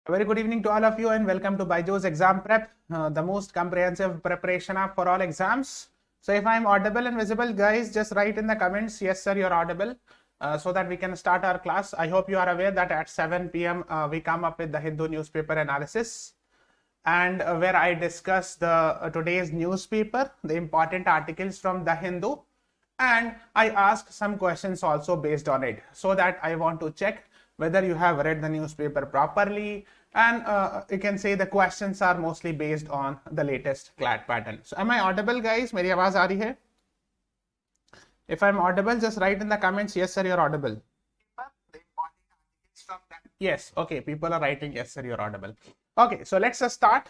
A very good evening to all of you and welcome to BYJU'S Exam Prep, the most comprehensive preparation app for all exams. So if I'm audible and visible, guys, just write in the comments, yes sir, you're audible, so that we can start our class. I hope you are aware that at 7 p.m. We come up with the Hindu newspaper analysis, and where I discuss the today's newspaper, the important articles from the Hindu, and I ask some questions also based on it, so that I want to check whether you have read the newspaper properly, and you can say the questions are mostly based on the latest CLAT pattern. So am I audible, guys? मेरी आवाज आ रही है? If I'm audible, just write in the comments, yes sir, you're audible. Yes, okay, people are writing yes sir, you're audible. Okay, so let's start.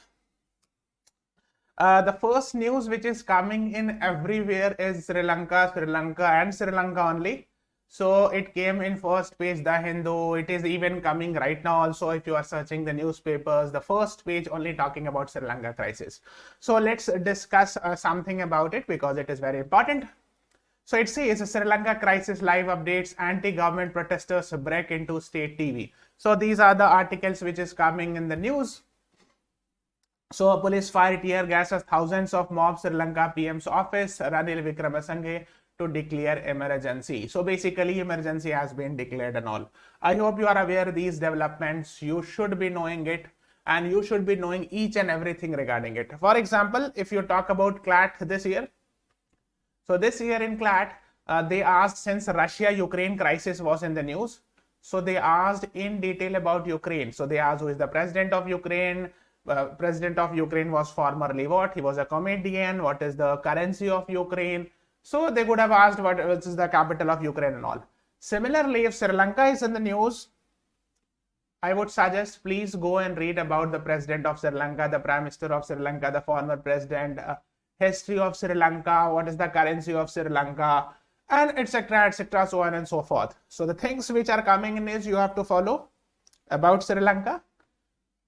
The first news which is coming in everywhere is Sri Lanka and Sri Lanka only. So it came in first page, the Hindu. It is even coming right now also if you are searching the newspapers, the first page only talking about Sri Lanka crisis. So let's discuss something about it because it is very important. So it says Sri Lanka crisis live updates, anti-government protesters break into state TV. So these are the articles which is coming in the news. So police fire tear gas as thousands of mobs Sri Lanka PM's office, Ranil Wickremesinghe to declare emergency. So basically emergency has been declared and all. I hope you are aware of these developments. You should be knowing it and you should be knowing each and everything regarding it. For example, if you talk about CLAT this year. So this year in CLAT, they asked, since Russia-Ukraine crisis was in the news, so they asked in detail about Ukraine. So they asked who is the president of Ukraine. President of Ukraine was formerly what? He was a comedian. What is the currency of Ukraine? So they could have asked what is the capital of Ukraine and all. Similarly, if Sri Lanka is in the news, I would suggest please go and read about the president of Sri Lanka, the prime minister of Sri Lanka, the former president, history of Sri Lanka, what is the currency of Sri Lanka, and etc., so on and so forth. So the things which are coming in is you have to follow about Sri Lanka.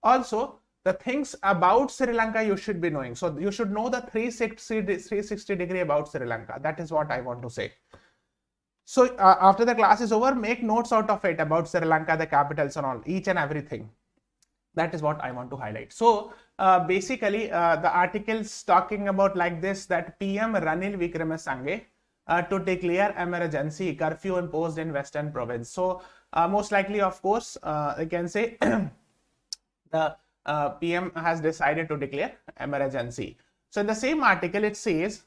Also, the things about Sri Lanka you should be knowing. So you should know the 360 degree about Sri Lanka. That is what I want to say. So after the class is over, make notes out of it about Sri Lanka, the capitals and all, each and everything. That is what I want to highlight. So basically the articles talking about like this, that PM Ranil Wickremesinghe to declare emergency, curfew imposed in Western province. So most likely, of course, I can say the PM has decided to declare emergency. So in the same article, it says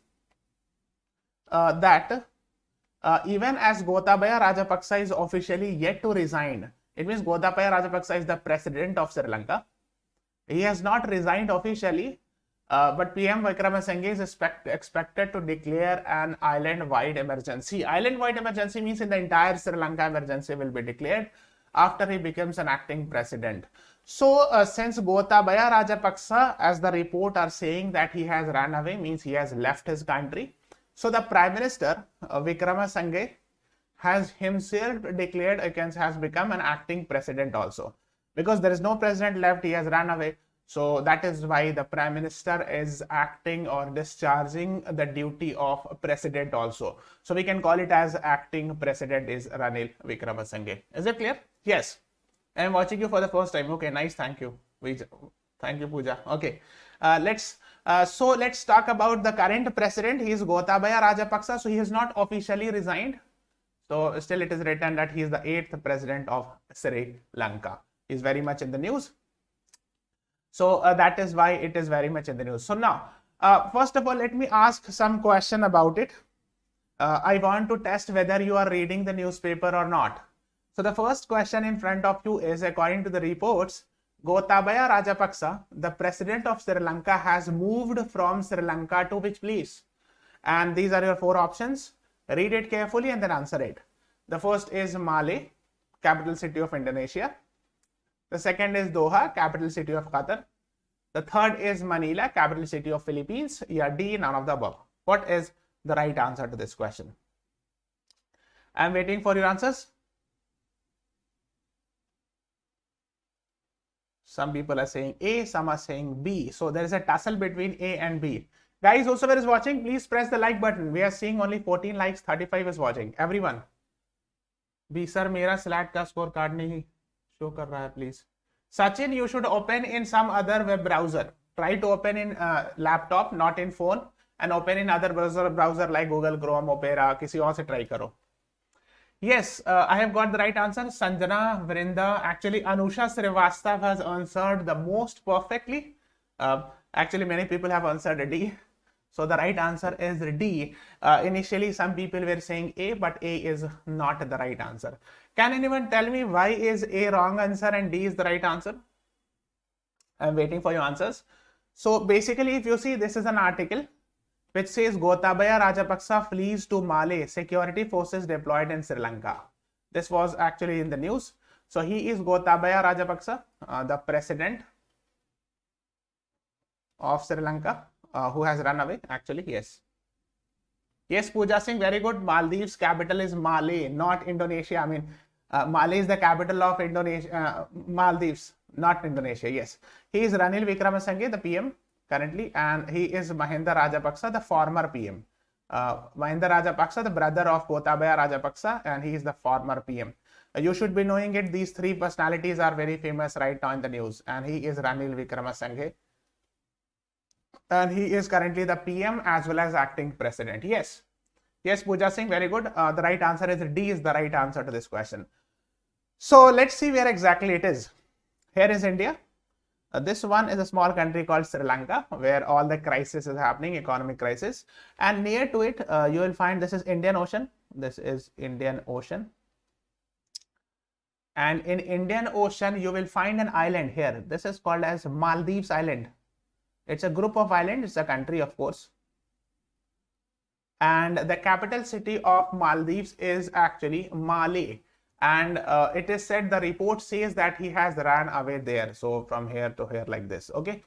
that even as Gotabaya Rajapaksa is officially yet to resign, it means Gotabaya Rajapaksa is the president of Sri Lanka. He has not resigned officially, but PM Wickremesinghe is expected to declare an island-wide emergency. Island-wide emergency means in the entire Sri Lanka emergency will be declared after he becomes an acting president. So since Gotabaya Rajapaksa, as the report are saying that he has run away, means he has left his country. So the Prime Minister Wickremesinghe has himself declared, has become an acting president also. Because there is no president left, he has run away. So that is why the Prime Minister is acting or discharging the duty of president also. So we can call it as acting president is Ranil Wickremesinghe. Is it clear? Yes. I am watching you for the first time. Okay, nice. Thank you. Thank you, Pooja. Okay, let's talk about the current president. He is Gotabaya Rajapaksa. So he has not officially resigned. So still it is written that he is the 8th president of Sri Lanka. He is very much in the news. So that is why it is very much in the news. So now, first of all, let me ask some question about it. I want to test whether you are reading the newspaper or not. So the first question in front of you is, according to the reports, Gotabaya Rajapaksa, the president of Sri Lanka, has moved from Sri Lanka to which place? And these are your 4 options. Read it carefully and then answer it. The first is Male, capital city of Indonesia. The second is Doha, capital city of Qatar. The third is Manila, capital city of Philippines. Yeah, D, none of the above. What is the right answer to this question? I'm waiting for your answers. Some people are saying A, some are saying B. So there is a tussle between A and B. Guys, whoever is watching, please press the like button. We are seeing only 14 likes, 35 is watching. Everyone. B, sir, मेरा SLAT का score card नहीं show कर रहा है, please Sachin, you should open in some other web browser. Try to open in laptop, not in phone, and open in other browser like Google Chrome, Opera, किसी और से try करो. Yes, I have got the right answer. Sanjana, Vrinda, actually Anusha Srivastav has answered the most perfectly. Actually, many people have answered D. So the right answer is D. Initially, some people were saying A, but A is not the right answer. Can anyone tell me why is A wrong answer and D is the right answer? I'm waiting for your answers. So basically, if you see, this is an article which says Gotabaya Rajapaksa flees to Male, security forces deployed in Sri Lanka. This was actually in the news. So he is Gotabaya Rajapaksa, the president of Sri Lanka, who has run away actually. Yes. Yes, Pooja Singh, very good. Maldives capital is Male, not Indonesia. I mean, Male is the capital of Indonesia, Maldives, not Indonesia. Yes. He is Ranil Wickremesinghe, the PM currently, and he is Mahinda Rajapaksa, the former PM. Mahinda Rajapaksa, the brother of Gotabaya Rajapaksa, and he is the former PM. You should be knowing it. These three personalities are very famous right now in the news, and he is Ranil Wickremesinghe. And he is currently the PM as well as acting president. Yes. Yes, Pooja Singh, very good. The right answer is D is the right answer to this question. So let's see where exactly it is. Here is India. This one is a small country called Sri Lanka, where all the crisis is happening, economic crisis. And near to it, you will find this is Indian Ocean. This is Indian Ocean. And in Indian Ocean, you will find an island here. This is called as Maldives Island. It's a group of islands. It's a country, of course. And the capital city of Maldives is actually Male. And it is said, the report says that he has ran away there. So from here to here like this. Okay.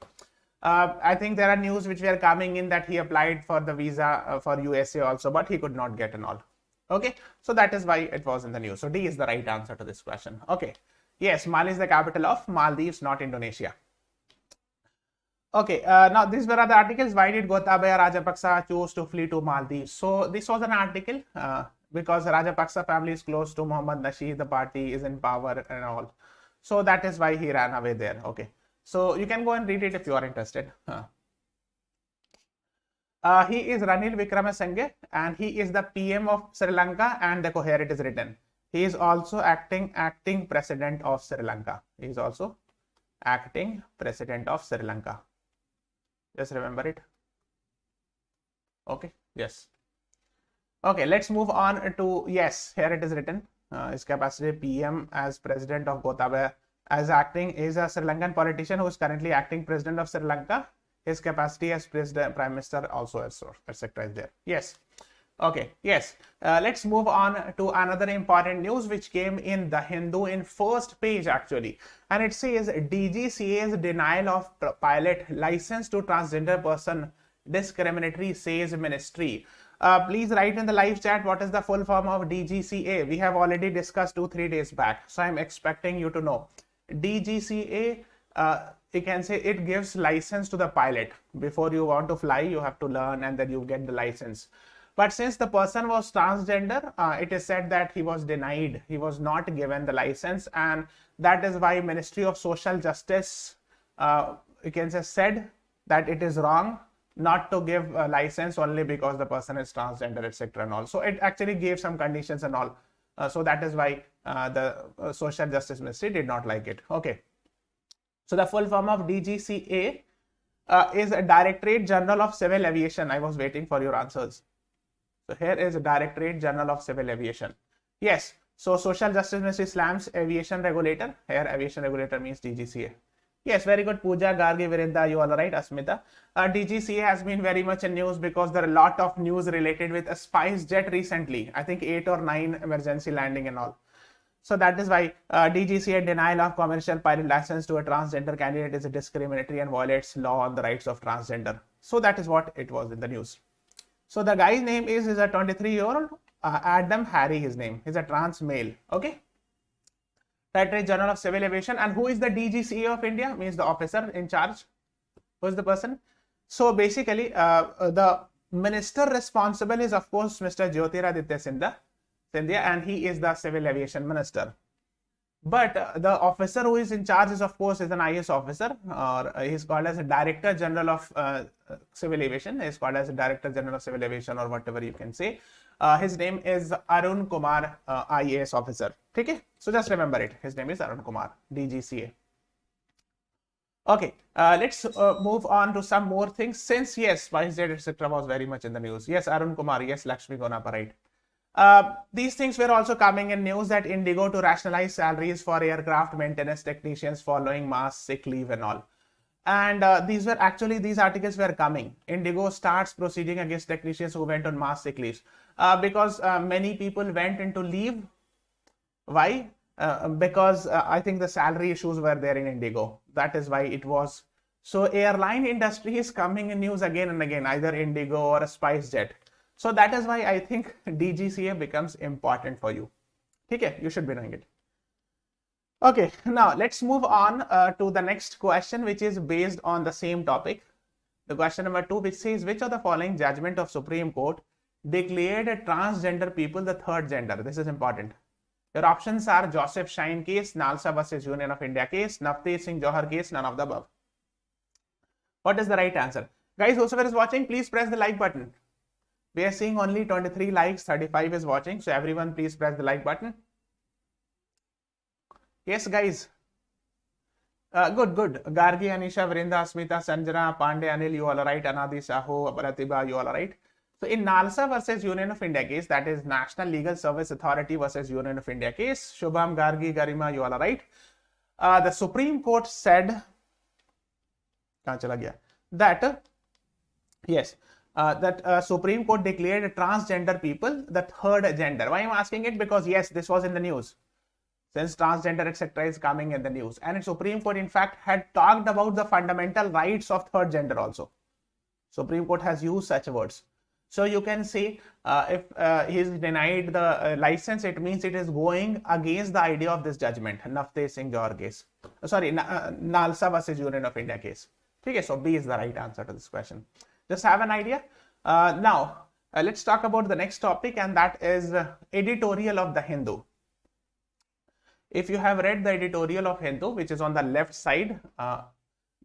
I think there are news which were coming in that he applied for the visa for USA also, but he could not get and all. Okay. So that is why it was in the news. So D is the right answer to this question. Okay. Yes, Male is the capital of Maldives, not Indonesia. Okay, now these were the articles. Why did Gotabaya Rajapaksa choose to flee to Maldives? So this was an article because Rajapaksa family is close to Muhammad Nasheed, the party is in power and all. So that is why he ran away there. Okay, so you can go and read it if you are interested. He is Ranil Wickremesinghe and he is the PM of Sri Lanka, and here it is written. He is also acting president of Sri Lanka. He is also acting president of Sri Lanka. Just remember it. Okay. Yes. Okay. Let's move on to, yes, here it is written. His capacity PM as president of Gotabaya as acting is a Sri Lankan politician who is currently acting president of Sri Lanka. His capacity as president, prime minister also, etc. is there. Yes. Okay. Yes. Let's move on to another important news which came in the Hindu in first page actually. And it says DGCA's denial of pilot license to transgender person discriminatory, says ministry. Please write in the live chat what is the full form of DGCA. We have already discussed 2-3 days back. So I'm expecting you to know. DGCA, you can say it gives license to the pilot. Before you want to fly, you have to learn and then you get the license. But since the person was transgender, it is said that he was denied. He was not given the license, and that is why Ministry of Social Justice, you can say, said that it is wrong not to give a license only because the person is transgender, etc. and all. So it actually gave some conditions and all. So that is why the Social Justice Ministry did not like it. Okay. So the full form of DGCA is a Directorate General of Civil Aviation. I was waiting for your answers. So here is Directorate General of Civil Aviation. Yes. So Social Justice Ministry slams aviation regulator. Here aviation regulator means DGCA. Yes, very good. Pooja, Gargi, Virinda, you all are right. Asmita. DGCA has been very much in news because there are a lot of news related with a spice jet recently. I think 8 or 9 emergency landing and all. So that is why DGCA denial of commercial pilot license to a transgender candidate is discriminatory and violates law on the rights of transgender. So that is what it was in the news. So the guy's name is a 23-year-old Adam Harry, his name. He's a trans male. Okay. Directorate General of Civil Aviation. And who is the DGCA of India? Means the officer in charge. Who is the person? So basically, the minister responsible is, of course, Mr. Jyotiraditya Scindia, and he is the Civil Aviation Minister. But the officer who is in charge is, of course, is an IS officer, or he's called as a Director General of Civil Aviation. He's called as a Director General of Civil Aviation, or whatever you can say. His name is Arun Kumar, IAS officer. Okay, so just remember it. His name is Arun Kumar, DGCA. Okay, let's move on to some more things. Since yes, SpiceJet etc. was very much in the news. Yes, Arun Kumar. Yes, Lakshmi Gonapa, right. These things were also coming in news that Indigo to rationalize salaries for aircraft maintenance technicians following mass sick leave and all. And these articles were coming. Indigo starts proceeding against technicians who went on mass sick leaves because many people went into leave. Why? Because I think the salary issues were there in Indigo. That is why it was. So airline industry is coming in news again and again, either Indigo or a SpiceJet. So that is why I think DGCA becomes important for you. Okay, you should be knowing it. Okay, now let's move on to the next question, which is based on the same topic. The question number 2, which says, which of the following judgment of Supreme Court declared a transgender people the third gender? This is important. Your options are Joseph Shine case, Nalsa versus Union of India case, Navteej Singh Johar case, none of the above. What is the right answer? Guys, whoever is watching, please press the like button. We are seeing only 23 likes, 35 is watching. So everyone, please press the like button. Yes, guys. Good. Gargi, Anisha, Vrinda, Smita, Sanjana, Pandey, Anil, you all are right. Anadi, Sahu, Pratibha, you all are right. So in Nalsa versus Union of India case, that is National Legal Service Authority versus Union of India case, Shubham, Gargi, Garima, you all are right. The Supreme Court said that yes, that Supreme Court declared transgender people the third gender. Why I'm asking it? Because yes, this was in the news. Since transgender etc. is coming in the news, and Supreme Court in fact had talked about the fundamental rights of third gender also. Supreme Court has used such words. So you can say if he is denied the license, it means it is going against the idea of this judgment. Navteej Singh Johar case. Sorry, Nalsa versus Union of India case. Okay, so B is the right answer to this question. Just have an idea. Now, let's talk about the next topic, and that is Editorial of the Hindu. If you have read the Editorial of Hindu, which is on the left side, the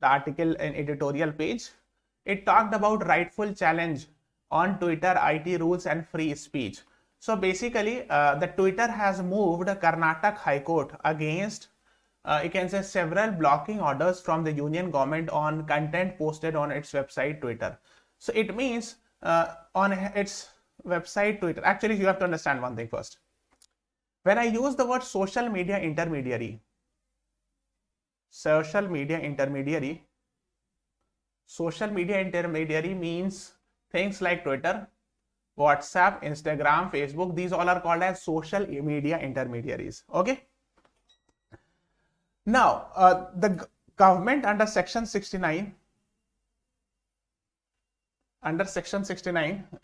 article in editorial page, it talked about rightful challenge on Twitter, IT rules and free speech. So basically, the Twitter has moved Karnataka High Court against, you can say, several blocking orders from the union government on content posted on its website Twitter. So it means on its website Twitter, actually you have to understand one thing first. When I use the word social media intermediary means things like Twitter, WhatsApp, Instagram, Facebook. These all are called as social media intermediaries. Okay. Now, the government under Section 69,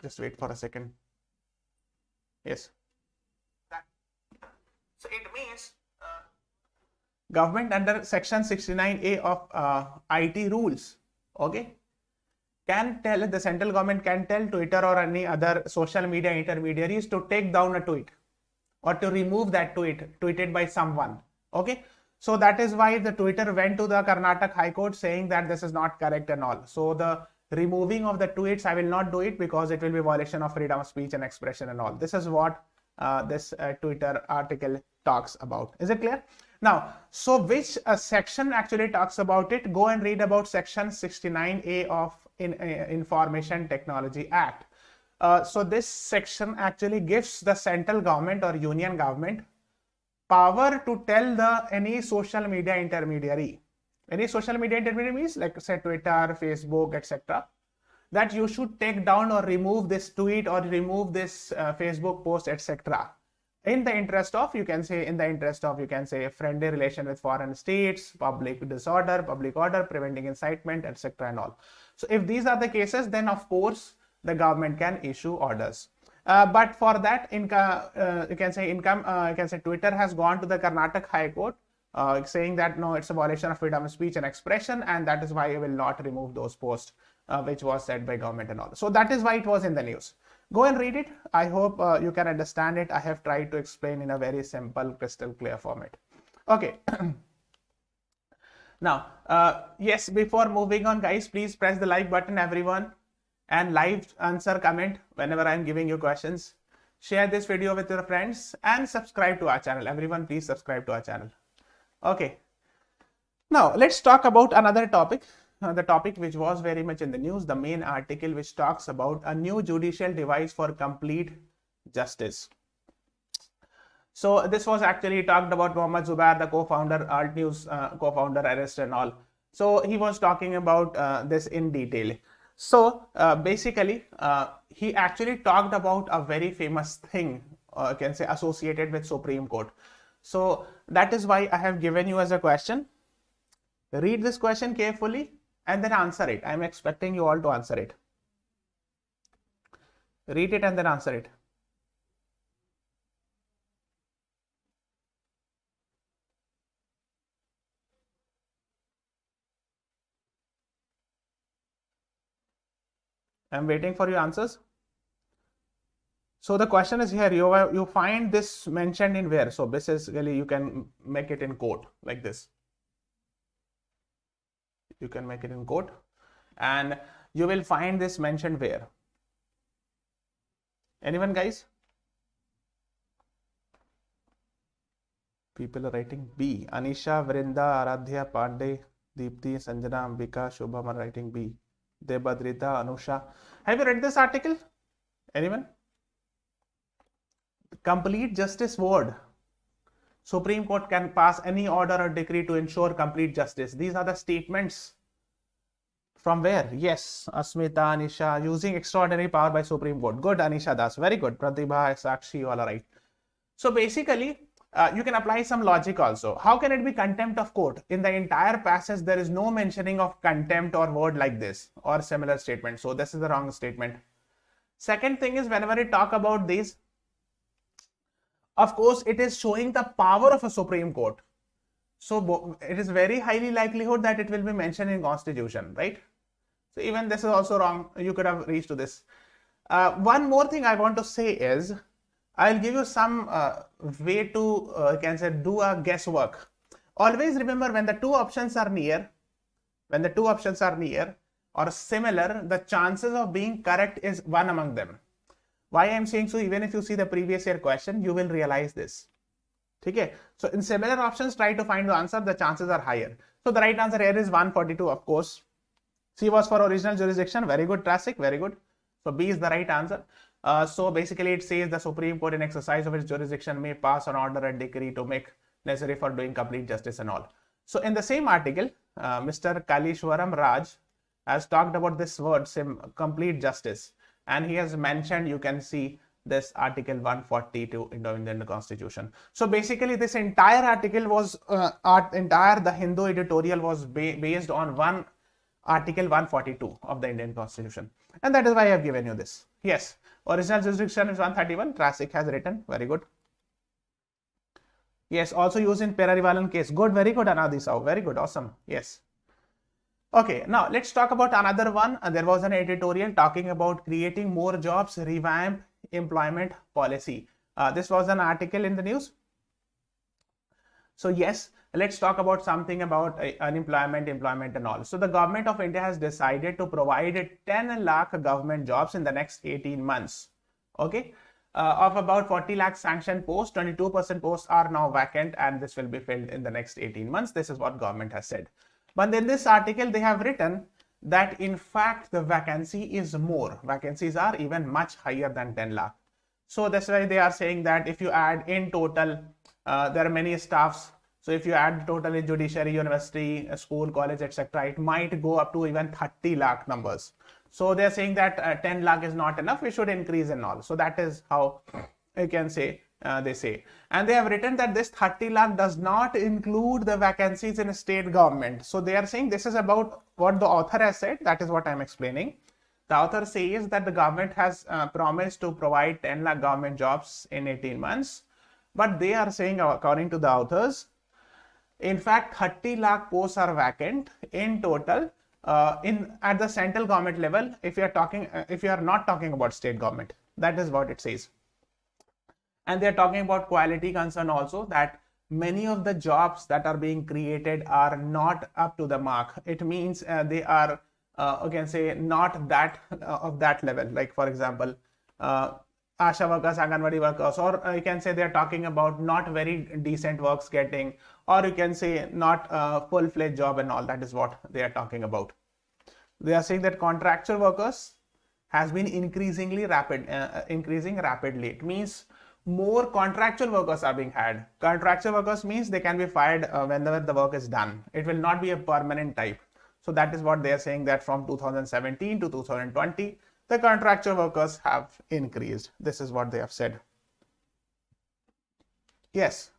just wait for a second. Yes. So it means government under Section 69A of IT rules, okay, can tell, the central government can tell Twitter or any other social media intermediaries to take down a tweet or to remove that tweet tweeted by someone. Okay, so that is why the Twitter went to the Karnataka High Court saying that this is not correct and all. So the removing of the tweets, I will not do it because it will be violation of freedom of speech and expression and all. This is what this Twitter article talks about. Is it clear? Now, so which section actually talks about it? Go and read about Section 69A of Information Technology Act. So this section actually gives the central government or union government power to tell any social media intermediary. Any social media intermediary means like say Twitter, Facebook, etc. that you should take down or remove this tweet or remove this Facebook post, etc. In the interest of, you can say, friendly relation with foreign states, public disorder, public order, preventing incitement, etc. and all. So if these are the cases, then of course the government can issue orders. But for that, Twitter has gone to the Karnataka High Court saying that no, it's a violation of freedom of speech and expression, and that is why I will not remove those posts which was said by government and all. So that is why it was in the news. Go and read it. I hope you can understand it. I have tried to explain in a very simple, crystal clear format. Okay. Now, yes, before moving on, guys, please press the like button, everyone, and live answer comment whenever I'm giving you questions. Share this video with your friends and subscribe to our channel. Everyone, please subscribe to our channel. Okay. Now, let's talk about another topic. The topic which was very much in the news, the main article which talks about a new judicial device for complete justice. So this was actually talked about Mohammed Zubair, the co-founder, Alt News co-founder, arrest and all. So he was talking about this in detail. So basically, he actually talked about a very famous thing, I can say, associated with Supreme Court. So that is why I have given you as a question. Read this question carefully and then answer it. I am expecting you all to answer it. Read it and then answer it. I'm waiting for your answers. So the question is here, you find this mentioned in where? So basically you can make it in quote like this. You can make it in quote and you will find this mentioned where? Anyone, guys? People are writing B. Anisha, Vrinda, Aradhya, Pandey, Deepthi, Sanjana, Ambika, Shubham are writing B. Debadrita, Anusha. Have you read this article? Anyone? Complete justice word. Supreme Court can pass any order or decree to ensure complete justice. These are the statements from where? Yes, Asmita, Anisha, using extraordinary power by Supreme Court. Good, Anisha Das. Very good. Pratibha, Sakshi, all are right. So basically, you can apply some logic also. How can it be contempt of court? In the entire passage, there is no mentioning of contempt or word like this or similar statement. So this is the wrong statement. Second thing is, whenever we talk about these, of course, it is showing the power of a Supreme Court. So it is very highly likelihood that it will be mentioned in Constitution, right? So even this is also wrong. You could have reached to this. One more thing I want to say is, I'll give you some way to can say do a guesswork. Always remember, when the two options are near, or similar, the chances of being correct is one among them. Why I'm saying so? Even if you see the previous year question, you will realize this. Okay. So in similar options, try to find the answer. The chances are higher. So the right answer here is 142, of course. C was for original jurisdiction. Very good, Trasic. Very good. So B is the right answer. So basically it says the Supreme Court in exercise of its jurisdiction may pass an order and decree to make necessary for doing complete justice and all. So in the same article, Mr. Kalishwaram Raj has talked about this word, complete justice. And he has mentioned, you can see this article 142 in the Indian Constitution. So basically this entire article was, the Hindu editorial was based on one article 142 of the Indian Constitution. And that is why I have given you this. Yes, original jurisdiction is 131. Trasic has written. Very good. Yes, also used in Perarivalan case. Good, very good, Anadi Sao. Very good, awesome. Yes. Okay, now let's talk about another one. There was an editorial talking about creating more jobs, revamp employment policy. This was an article in the news. So yes, let's talk about something about unemployment, employment and all. So the government of India has decided to provide 10 lakh government jobs in the next 18 months. Okay, of about 40 lakh sanctioned posts, 22% posts are now vacant and this will be filled in the next 18 months. This is what government has said. But in this article, they have written that in fact the vacancy is more. Vacancies are even much higher than 10 lakh. So that's why they are saying that if you add in total, there are many staffs. So if you add total in judiciary, university, school, college, etc., it might go up to even 30 lakh numbers. So they're saying that 10 lakh is not enough. We should increase and all. So that is how you can say. They say, and they have written that this 30 lakh does not include the vacancies in state government. So they are saying this is about what the author has said. That is what I'm explaining. The author says that the government has promised to provide 10 lakh government jobs in 18 months. But they are saying, according to the authors, in fact, 30 lakh posts are vacant in total at the central government level. If you are not talking about state government, that is what it says. And they are talking about quality concern also, that many of the jobs that are being created are not up to the mark. It means they are, you can say, not that of that level. Like for example, Asha workers, Anganwadi workers, or you can say they are talking about not very decent works getting, or you can say not a full-fledged job and all. That is what they are talking about. They are saying that contractual workers has been increasing rapidly. It means more contractual workers are being hired. Contractual workers means they can be fired whenever the work is done. It will not be a permanent type. So that is what they are saying, that from 2017 to 2020, the contractual workers have increased. This is what they have said. Yes.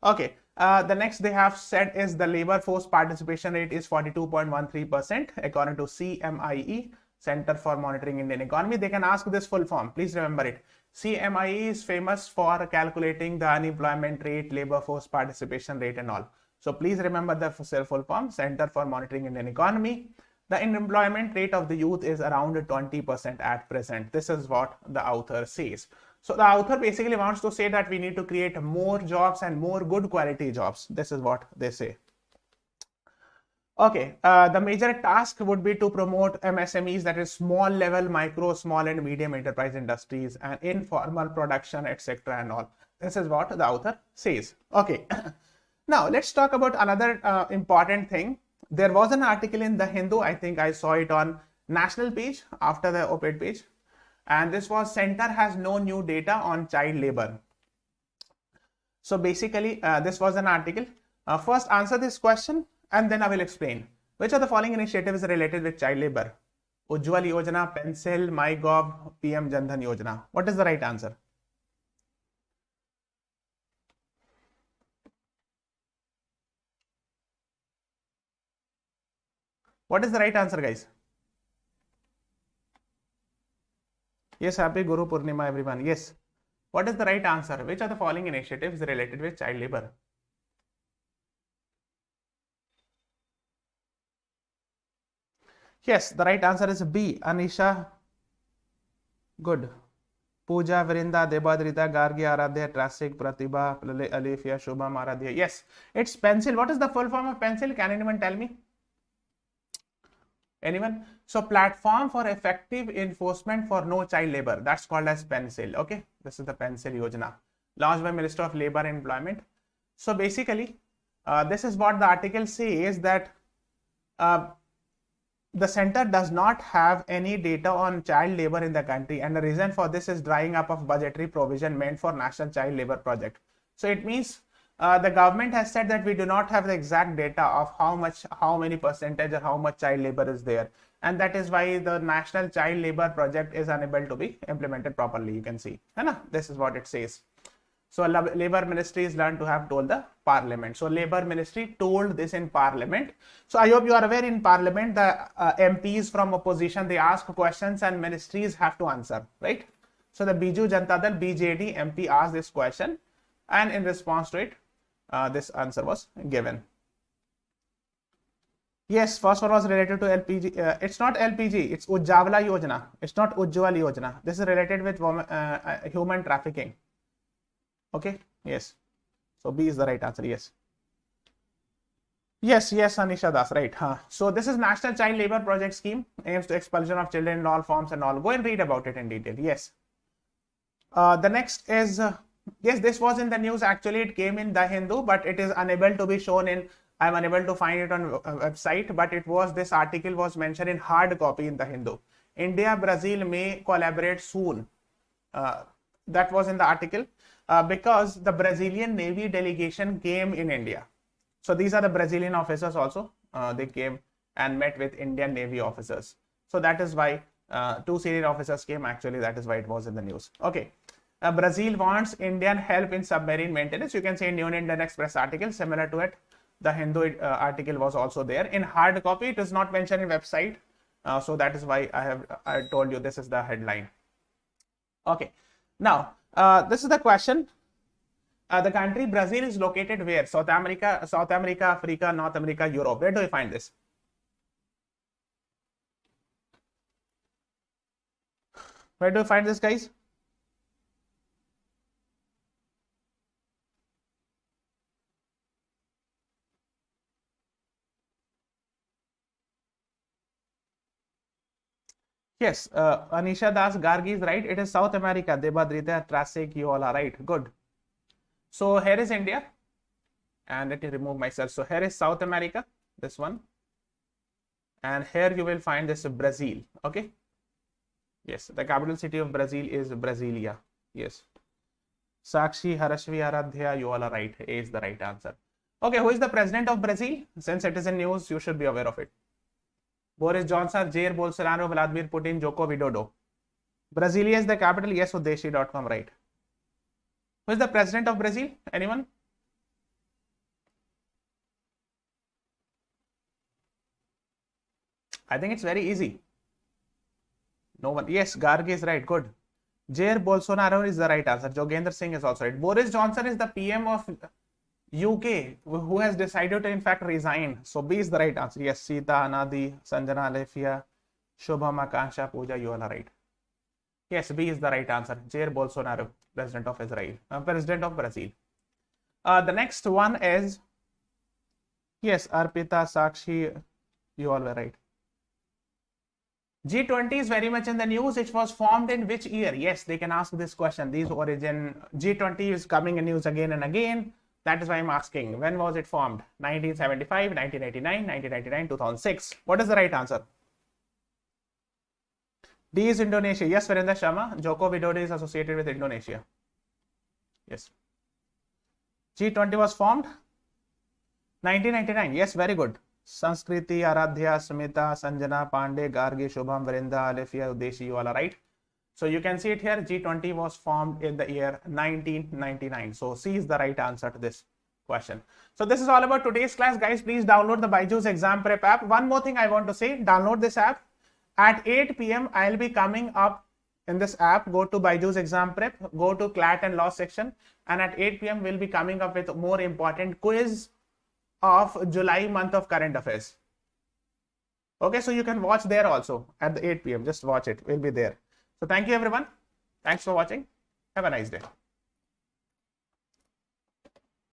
Okay. The next they have said is the labor force participation rate is 42.13% according to CMIE, Center for Monitoring Indian Economy. They can ask this full form. Please remember it. CMIE is famous for calculating the unemployment rate, labor force participation rate and all. So please remember the full form, Center for Monitoring Indian Economy. The unemployment rate of the youth is around 20% at present. This is what the author says. So the author basically wants to say that we need to create more jobs and more good quality jobs. This is what they say. Okay, the major task would be to promote MSMEs, that is small level, micro, small and medium enterprise industries and informal production, etc. and all. This is what the author says. Okay, now let's talk about another important thing. There was an article in the Hindu, I think I saw it on national page after the op-ed page, and this was center has no new data on child labor. So basically this was an article. First answer this question and then I will explain. Which of the following initiatives is related with child labor? Ujjwal Yojana, Pencil, MyGov, PM Jan Dhan Yojana. What is the right answer? What is the right answer, guys? Yes, happy Guru Purnima, everyone. Yes. What is the right answer? Which of the following initiatives is related with child labor? Yes, the right answer is B. Anisha. Good. Pooja, Vrinda, Debadrita, Gargi, Aradhya, Trasik, Pratibha, Alifia, Shubham, Aradhya. Yes, it's pencil. What is the full form of pencil? Can anyone tell me? Anyone? So platform for effective enforcement for no child labor. That's called as pencil. Okay, this is the pencil Yojana launched by Minister of Labor and Employment. So basically, this is what the article says, that the center does not have any data on child labor in the country, and the reason for this is drying up of budgetary provision meant for national child labor project. So it means the government has said that we do not have the exact data of how many percentage or how much child labor is there, and that is why the national child labor project is unable to be implemented properly. You can see, this is what it says. So labor ministry is learned to have told the parliament. So labor ministry told this in parliament. So I hope you are aware, in parliament the MPs from opposition, they ask questions and ministries have to answer, right? So the Biju Janata Dal BJD MP asked this question, and in response to it this answer was given. Yes, first one was related to LPG. It's not LPG, it's Ujjwala Yojana. It's not Ujjwal Yojana. This is related with human trafficking. Okay, yes. So B is the right answer. Yes. Yes, Anisha Das, right. So this is National Child Labor Project Scheme, aims to expulsion of children in all forms and all. Go and read about it in detail. Yes. The next is, yes, this was in the news. Actually, it came in the Hindu, but it is unable to be shown in, I'm unable to find it on website, but it was, this article was mentioned in hard copy in the Hindu. India, Brazil may collaborate soon. That was in the article. Because the Brazilian Navy delegation came in India. So these are the Brazilian officers also. They came and met with Indian Navy officers. So that is why 2 senior officers came. Actually, that is why it was in the news. Okay. Brazil wants Indian help in submarine maintenance. You can see in New Indian Express article similar to it. The Hindu article was also there. In hard copy, it is not mentioned in website. So that is why I told you this is the headline. Okay. Now, this is the question. The country Brazil is located where? South America, Africa, North America, Europe. Where do you find this? Where do you find this, guys? Yes, Anisha Das Gargi is right. It is South America. Debadrita, Trasik, you all are right. Good. So here is India. And let me remove myself. So here is South America, this one. And here you will find this Brazil. Okay. Yes, the capital city of Brazil is Brasilia. Yes. Sakshi, Harashvi, Aradhya, you all are right. A is the right answer. Okay, who is the president of Brazil? Since it is in news, you should be aware of it. Boris Johnson, Jair Bolsonaro, Vladimir Putin, Joko Widodo. Brasilia is the capital. Yes, Udeshi.com, right. Who is the president of Brazil? Anyone? I think it's very easy. No one. Yes, Garg is right. Good. Jair Bolsonaro is the right answer. Jogendra Singh is also right. Boris Johnson is the PM of UK who has decided to in fact resign. So B is the right answer. Yes, Sita, Anadi, Sanjana, Alefia, Shubham, Akansha, Pooja, you all are right. Yes, B is the right answer. Jair Bolsonaro, president of Israel, president of Brazil. The next one is, yes, Arpita, Sakshi, you all were right. G20 is very much in the news. It was formed in which year? Yes, they can ask this question. These origin, G20 is coming in news again and again. That is why I'm asking. When was it formed? 1975, 1989, 1999, 2006. What is the right answer? D is Indonesia. Yes, Virendra Sharma. Joko Widodo is associated with Indonesia. Yes. G20 was formed 1999. Yes, very good. Sanskriti, Aradhya, Smita, Sanjana, Pandey, Gargi, Shubham, Virendra, Alefia, Udeshi, you all are right. So you can see it here. G20 was formed in the year 1999. So C is the right answer to this question. So this is all about today's class, guys. Please download the BYJU'S exam prep app. One more thing I want to say, download this app. At 8 p.m. I'll be coming up in this app. Go to BYJU'S exam prep, go to CLAT and law section. And at 8 p.m. we'll be coming up with more important quiz of July month of current affairs. Okay, so you can watch there also at the 8 p.m. Just watch it. We'll be there. So thank you everyone. Thanks for watching. Have a nice day.